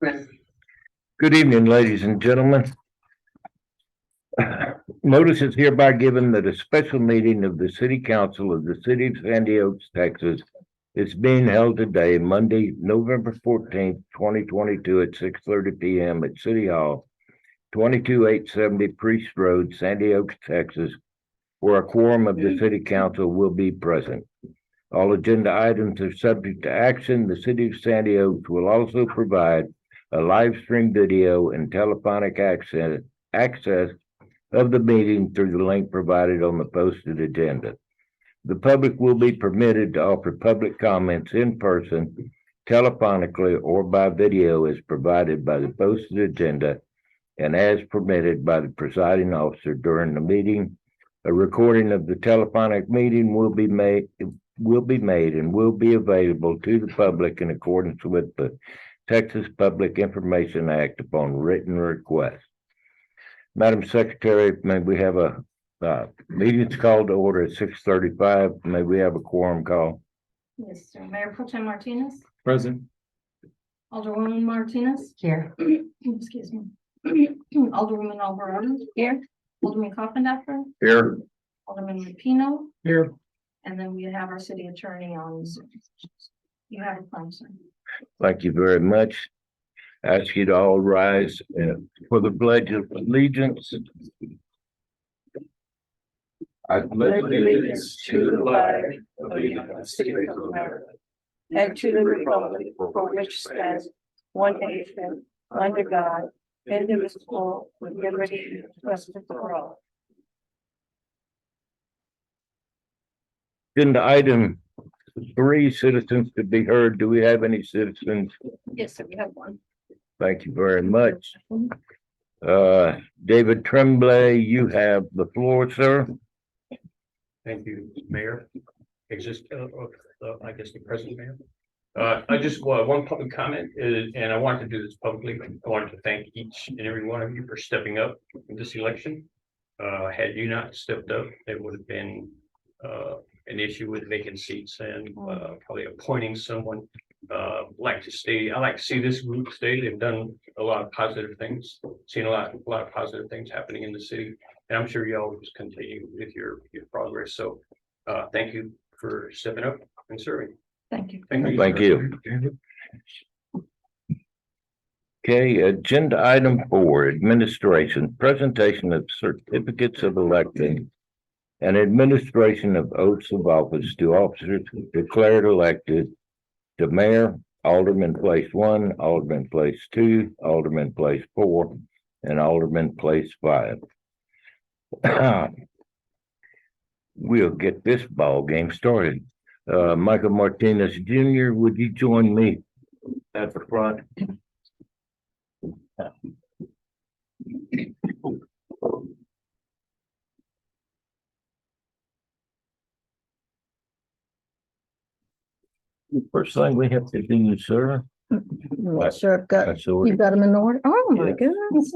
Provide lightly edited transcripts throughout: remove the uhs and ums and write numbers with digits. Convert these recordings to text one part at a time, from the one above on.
Good evening, ladies and gentlemen. Notice is hereby given that a special meeting of the City Council of the City of Sandy Oaks, Texas is being held today, Monday, November 14th, 2022 at 6:30 p.m. at City Hall, 22870 Priest Road, Sandy Oaks, Texas, where a quorum of the City Council will be present. All agenda items are subject to action. The City of Sandy Oaks will also provide a live stream video and telephonic access of the meeting through the link provided on the posted agenda. The public will be permitted to offer public comments in person, telephonically, or by video as provided by the posted agenda and as permitted by the presiding officer during the meeting. A recording of the telephonic meeting will be made and will be available to the public in accordance with the Texas Public Information Act upon written request. Madam Secretary, may we have a meeting's called to order at 6:35. May we have a quorum call? Yes, sir. Mayor Pro Tem Martinez, Present. Alderwoman Martinez. Here. Excuse me. Alderwoman Alvarado. Here. Alderman Coffindaffer, Here. Alderman Lupino, Here. and then we have our city attorney on Zoom. You have a plan, sir. Thank you very much. Ask you to all rise for the Pledge of Allegiance. I pledge allegiance to the flag of the United States of America And to the republic for which stands one nation, under God, indivisible, with liberty and justice for all. Agenda item 3, citizens to be heard. Do we have any citizens? Yes, sir, we have one. Thank you very much. David Tremblay, you have the floor, sir. Thank you, Mayor. I guess the President, Mayor. I just want one public comment, and I wanted to do this publicly. I wanted to thank each and every one of you for stepping up in this election. Had you not stepped up, it would have been an issue with vacant seats and probably appointing someone. I like to see this group stay. They've done a lot of positive things, seen a lot of positive things happening in the city, and I'm sure y'all will just continue with your progress. So thank you for stepping up and serving. Thank you. Thank you. Okay, agenda item 4, administration, presentation of certificates of election and administration of oaths of office to officers declared elected to Mayor, Alderman Place 1, Alderman Place 2, Alderman Place 4, and Alderman Place 5. We'll get this ball game started. Michael Martinez Jr., would you join me at the front? The first thing we have to do, sir. Well, sure, That's all. you got them in order? Oh, my Yeah. goodness.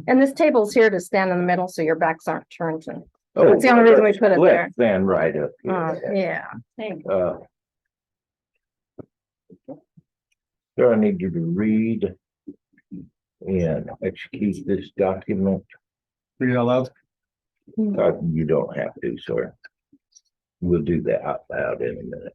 And this table's here to stand in the middle, so your backs aren't turned to. That's the only reason we put it there. Stand right up. Yeah. Thank you. So I need you to read and execute this document. Read it out loud. You don't have to, sir. We'll do that out loud in a minute.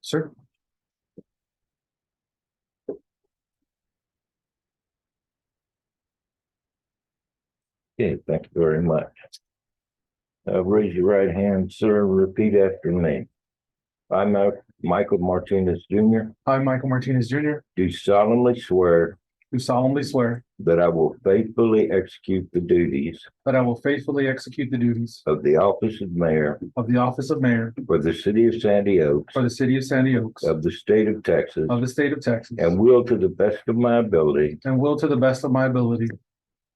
Sir. Okay, thank you very much. Raise your right hand, sir. Repeat after me. I'm Michael Martinez Jr. I, Michael Martinez Jr., Do solemnly swear do solemnly swear that I will faithfully execute the duties that I will faithfully execute the duties of the office of mayor of the office of mayor for the city of Sandy Oaks for the city of Sandy Oaks of the state of Texas, of the state of Texas, and will to the best of my ability and will to the best of my ability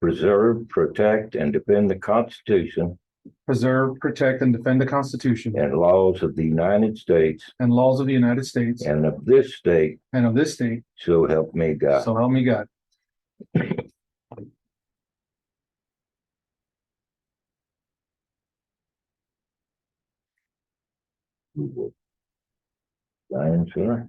preserve, protect, and defend the Constitution preserve, protect, and defend the Constitution and laws of the United States and laws of the United States and of this state, and of this state, so help me God. so help me God. Sign, sir.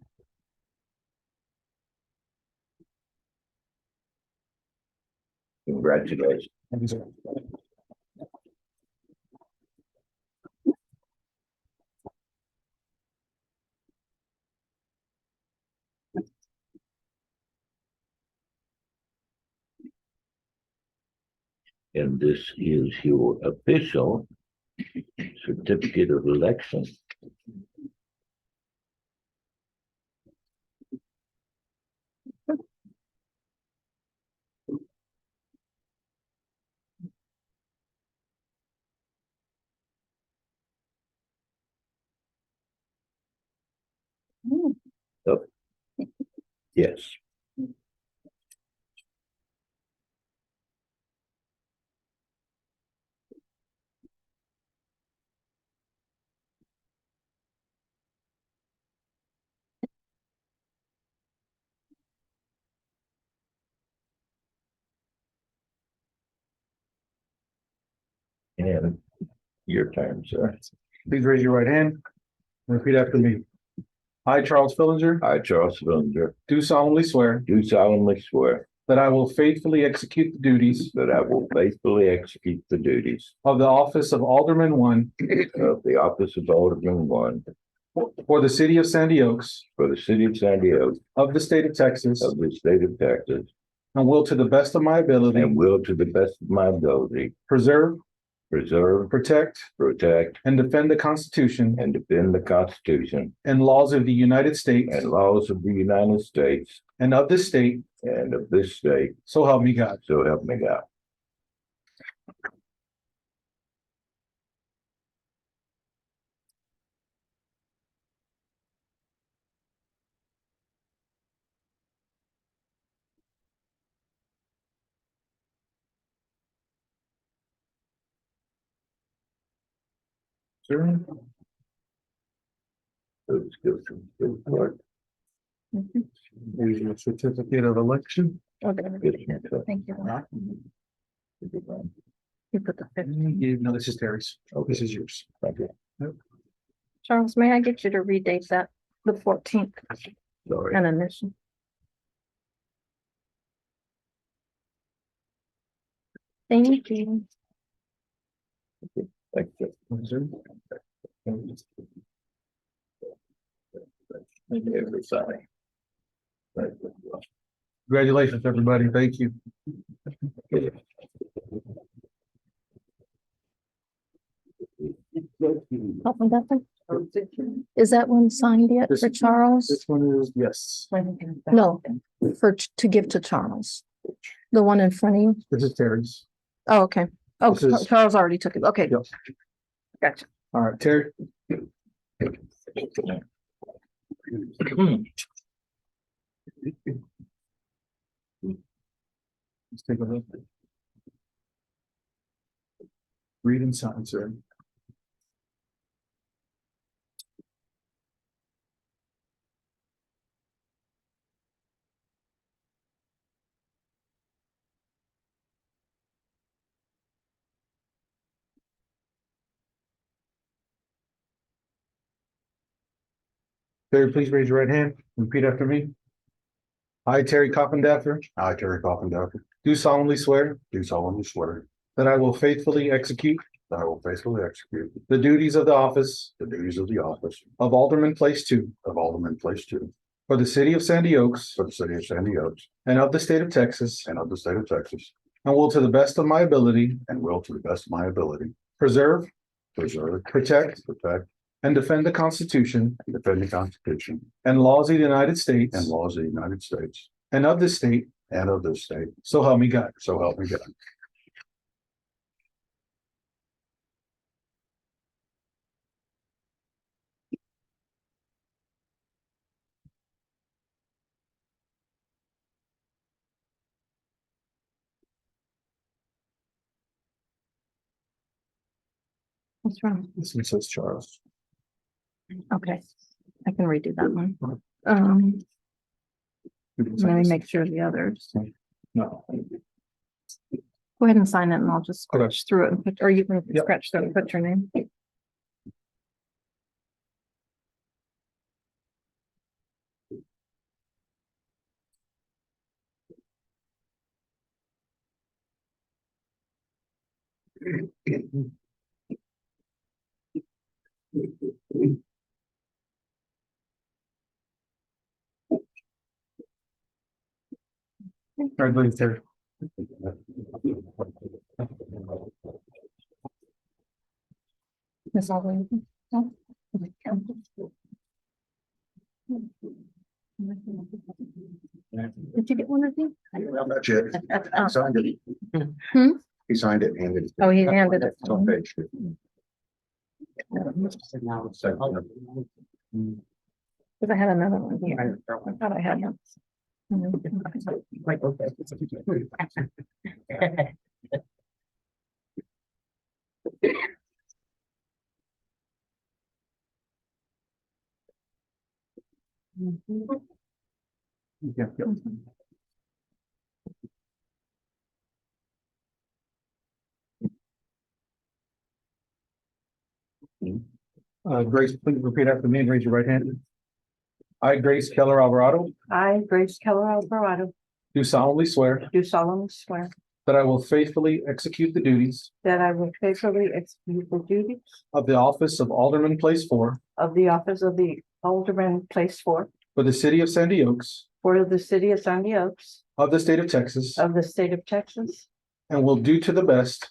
Congratulations. Thank you, sir. And this is your official certificate of election. Oh. Yes. And your turn, sir. Please raise your right hand. and Repeat after me. I, Charles Fillinger, I, Charles Fillinger, do solemnly swear do solemnly swear that I will faithfully execute the duties that I will faithfully execute the duties of the office of Alderman One of the office of Alderman One for the city of Sandy Oaks for the city of Sandy Oaks of the state of Texas, of the state of Texas, and will to the best of my ability and will to the best of my ability preserve, preserve, protect, protect, and defend the Constitution and defend the Constitution and laws of the United States and laws of the United States and of this state, and of this state, so help me God. so help me God. Sir. Let's go to the clerk. Here's your certificate of election. Yes, sir. Thank you. You put the fifth. No, this is Terry's. Okay. This is yours. Thank you. Charles, may I get you to redate that, the 14th Sorry. and initial? Thank you. Thank you. Every sign. Congratulations, everybody. Thank you. Open that one. Is that one signed yet This- for Charles? This one is, yes, No, to give to Charles. The one in front of you? this is Terry's. Oh, okay. Oh, This is- Charles already took it. Okay. Yep. Gotcha. All right, Terry. Let's take a look. Read and sign, sir. Terry, please raise your right hand. Repeat after me. I, Terry Coffindaffer, I, Terry Coffindaffer, do solemnly swear do solemnly swear that I will faithfully execute that I will faithfully execute the duties of the office the duties of the office of Alderman Place Two of Alderman Place Two for the city of Sandy Oaks for the city of Sandy Oaks and of the state of Texas, and of the state of Texas, and will to the best of my ability and will to the best of my ability preserve, preserve, protect, protect, and defend the Constitution and defend the Constitution and laws of the United States and laws of the United States and of this state, and of this state, so help me God. so help me God. What's wrong? This one says Charles. Okay, I can redo that one. Let me make sure the others. No. Go ahead and sign it and I'll just Okay. scratch through it and put, or you can Yep. scratch through it and put your name. Congratulations, Terry. Miss Allen. No? Did you get one of these? Not yet. Oh. Signed it. Hmm? He signed it, and handed it. Oh, he handed it. It's on page two. Cause I had another one here. I thought I had one. Yeah, yeah. Grace, please repeat after me and raise your right hand. I, Grace Keller Alvarado, I, Grace Keller Alvarado, do solemnly swear do solemnly swear that I will faithfully execute the duties that I will faithfully execute the duties of the office of Alderman Place Four of the office of the Alderman Place Four for the city of Sandy Oaks for the city of Sandy Oaks of the state of Texas, of the state of Texas, and will do to the best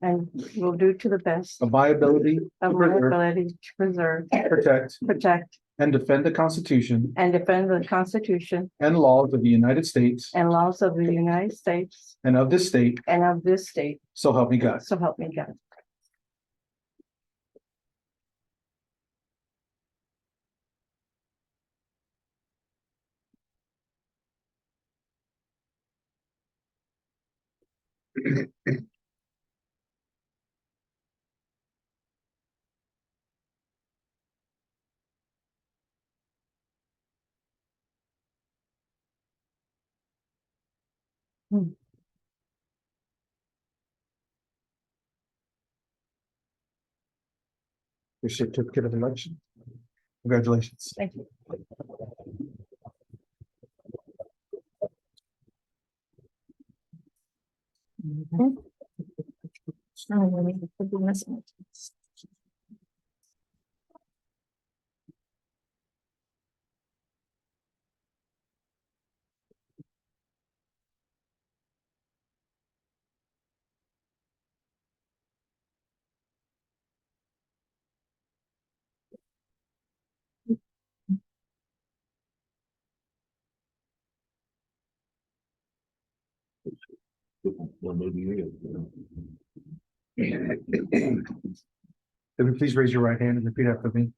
and will do to the best of my ability to of my preserve, ability to preserve, protect, protect, and defend the Constitution and defend the Constitution and laws of the United States and laws of the United States and of this state, and of this state, so help me God. so help me God. Your certificate of election. Congratulations. Thank you. Debbie, please raise your right hand and repeat after me.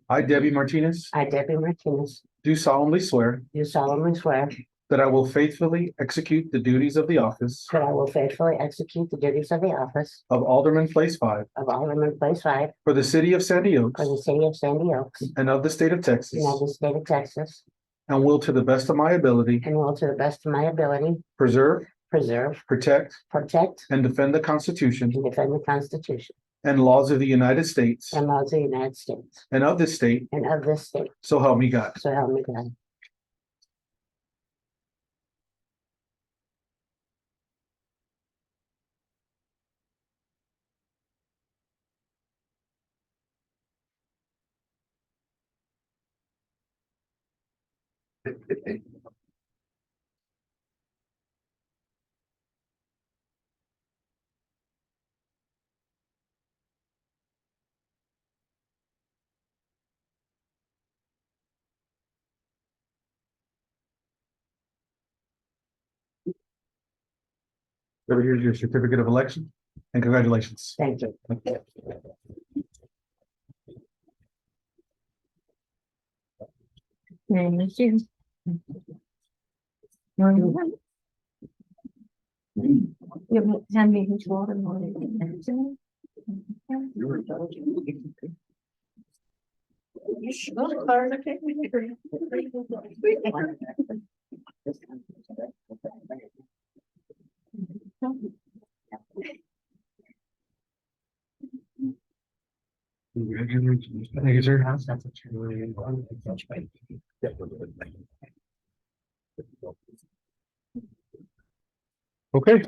I, Debbie Martinez, I, Debbie Martinez, do solemnly swear do solemnly swear that I will faithfully execute the duties of the office that I will faithfully execute the duties of the office of Alderman Place Five of Alderman Place Five for the city of Sandy Oaks for the city of Sandy Oaks and of the state of Texas, and of the state of Texas, and will to the best of my ability and will to the best of my ability preserve, preserve, protect, protect, and defend the Constitution and defend the Constitution and laws of the United States and laws of the United States and of this state, and of this state, so help me God. so help me God. Debbie, here's your certificate of election and congratulations. Thank you. Thank you. You hand me his water. Congratulations. Thank you, sir. Okay.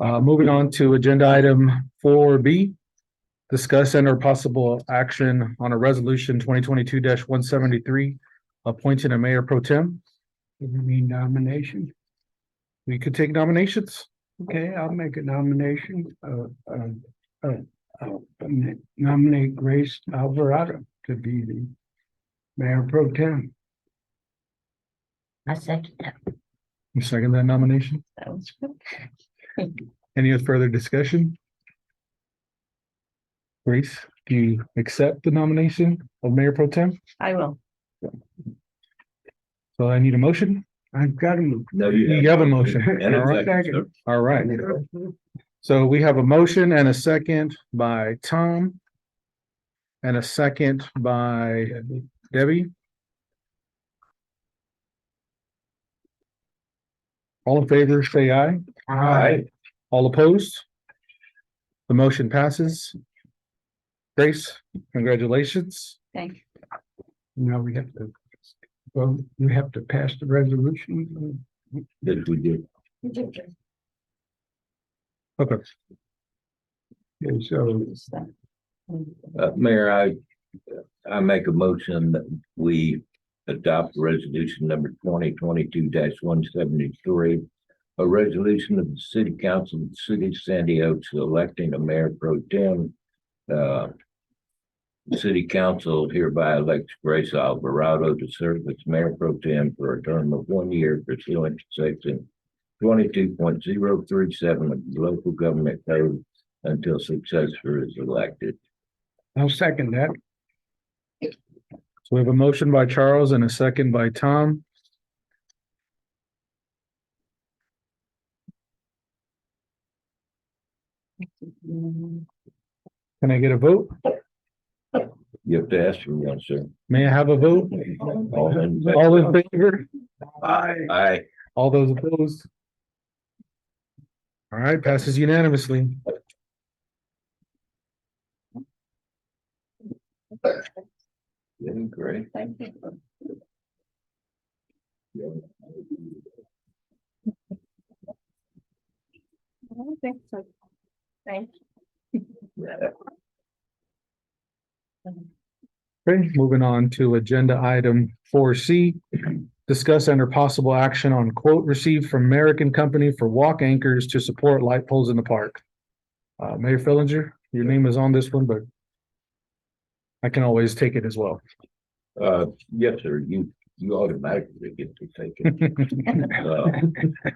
Moving on to agenda item 4B. Discuss and or possible action on a resolution 2022-173, appointing a mayor pro tem. You mean nomination? We could take nominations. Okay, I'll make a nomination, nominate Grace Alvarado to be the mayor pro tem. I second that. You second that nomination? Sounds good. Any further discussion? Grace, do you accept the nomination of mayor pro tem? I will. So I need a motion. I've got him. No, You have a motion. And a All right. second, sir. All right. So we have a motion and a second by Tom. And a second by Debbie. All in favor, say aye. Aye. All opposed? The motion passes. Grace, congratulations. Thank you. Now we have to, well, you have to pass the resolution. That we did. Okay. Okay, so Mayor, I make a motion that we adopt resolution number 2022-173. A resolution of the city council of the city of Sandy Oaks electing a mayor pro tem. The city council hereby elects Grace Alvarado to serve as mayor pro tem for a term of 1 year pursuant to section 22.037 of the local government code until successor is elected. I'll second that. So we have a motion by Charles and a second by Tom. Can I get a vote? You have to ask for one, sir. May I have a vote? All in favor? All in favor? Aye. All those opposed? All right, passes unanimously. Yeah, great. Thank you. I don't think so. Thank you. Okay, moving on to agenda item 4C. Discuss under possible action on quote received from American Company for walk anchors to support light poles in the park. Mayor Fillinger, your name is on this one, but I can always take it as well. Yes, sir, you automatically get to take it.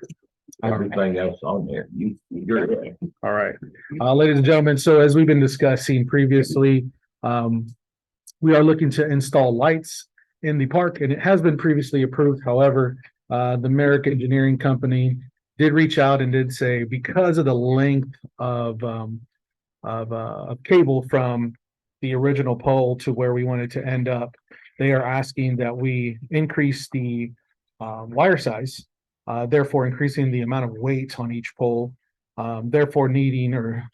Everything else on there, you're. All right, ladies and gentlemen, so as we've been discussing previously, we are looking to install lights in the park, and it has been previously approved. However, the Merrick Engineering Company did reach out and did say because of the length of cable from the original pole to where we wanted to end up, they are asking that we increase the wire size, therefore increasing the amount of weight on each pole, therefore needing or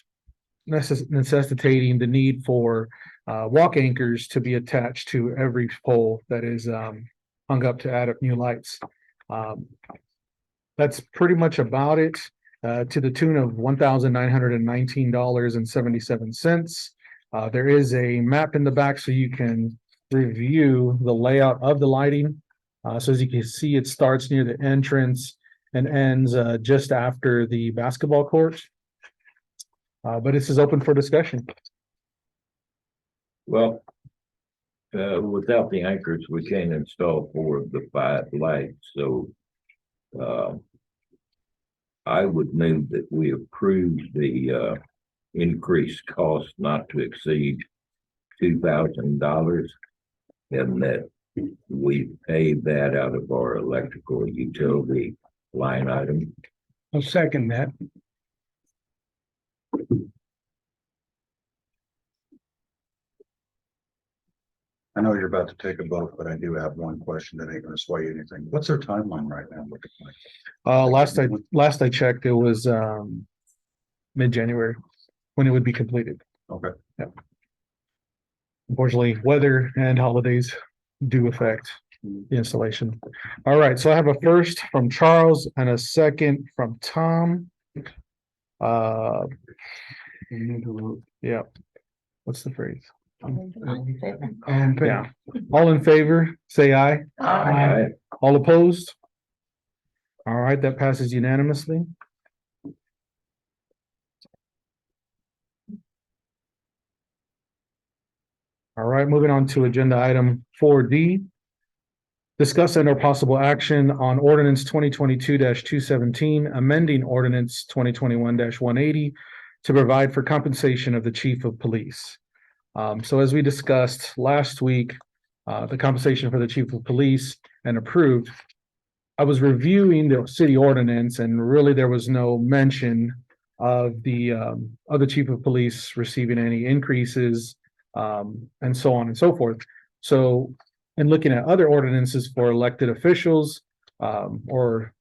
necessitating the need for walk anchors to be attached to every pole that is hung up to add up new lights. That's pretty much about it, to the tune of $1,919.77. There is a map in the back so you can review the layout of the lighting. So as you can see, it starts near the entrance and ends just after the basketball court. But this is open for discussion. Well, without the anchors, we can't install 4 of the 5 lights, so I would move that we approve the increased cost not to exceed $2,000 and that we pay that out of our electrical utility line item. I'll second that. I know you're about to take a vote, but I do have one question that ain't gonna sway anything. What's their timeline right now looking like? Last I checked, it was mid-January when it would be completed. Okay. Unfortunately, weather and holidays do affect the installation. All right, so I have a first from Charles and a second from Tom. We need to vote. Yeah. What's the phrase? And Yeah. All in favor, say aye. Aye. All opposed? All right, that passes unanimously. All right, moving on to agenda item 4D. Discuss and or possible action on ordinance 2022-217, amending ordinance 2021-180 to provide for compensation of the chief of police. So as we discussed last week, the compensation for the chief of police and approved. I was reviewing the city ordinance and really there was no mention of the chief of police receiving any increases and so on and so forth. So in looking at other ordinances for elected officials for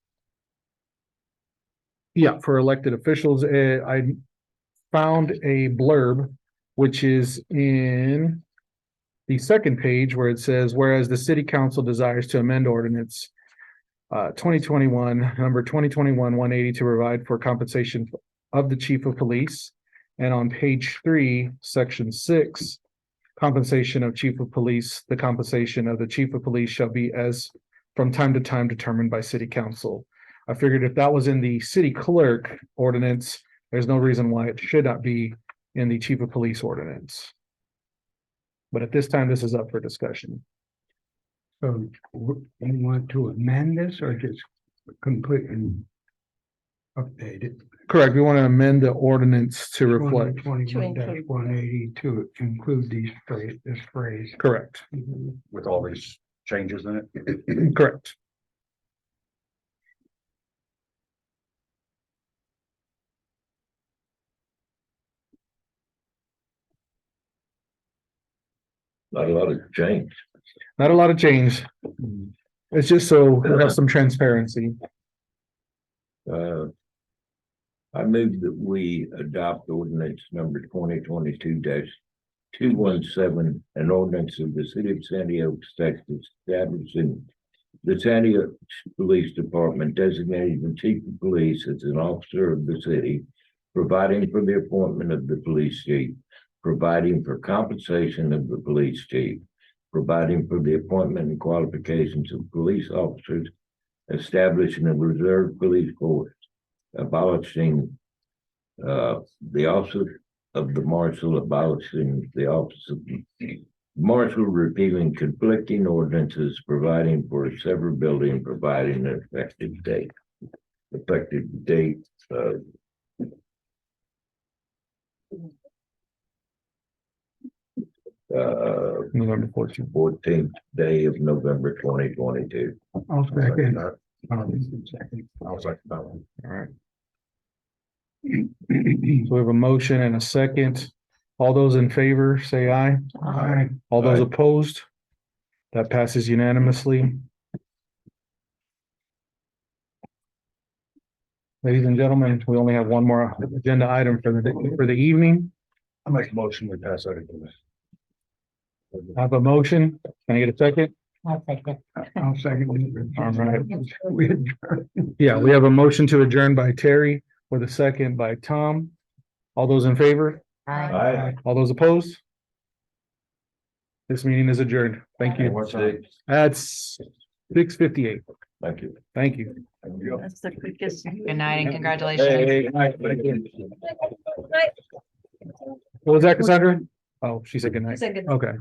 elected officials, I found a blurb, which is in the second page where it says, whereas the city council desires to amend ordinance 2021-180 to provide for compensation of the chief of police. And on page 3, section 6, compensation of chief of police, the compensation of the chief of police shall be as from time to time determined by city council. I figured if that was in the city clerk ordinance, there's no reason why it should not be in the chief of police ordinance. But at this time, this is up for discussion. so you want to amend this or just completely update it? Correct. We want to amend the ordinance to reflect. 21-180 to include this phrase. Correct. With all these changes in it? Correct. Not a lot of change. Not a lot of change. It's just so we have some transparency. I move that we adopt ordinance number 2022-217, an ordinance of the city of Sandy Oaks, Texas, establishing the Sandy Oaks Police Department designating the chief of police as an officer of the city, providing for the appointment of the police chief, providing for compensation of the police chief, providing for the appointment and qualifications of police officers, establishing a reserve police force, abolishing the office of the marshal, abolishing the office of the marshal, repealing conflicting ordinances, providing for a severability and providing an effective date. Effective date November 14th. 14th day of November 2022. I'll second. I was like, that one. All right. So we have a motion and a second. All those in favor, say aye. Aye. All those Aye. opposed? That passes unanimously. Ladies and gentlemen, we only have one more agenda item for the evening. I make a motion, we pass out into this. I have a motion. Can I get a second? I'll second. I'll second. All right. We adjourn. Yeah, we have a motion to adjourn by Terry with a second by Tom. All those in favor? Aye. All those opposed? This meeting is adjourned. Thank you. What's that? That's 6:58. Thank you. Thank you. That's the quickest. Good night and congratulations. Hey, what was that, Cassandra? Oh, she said good night. Second. Okay.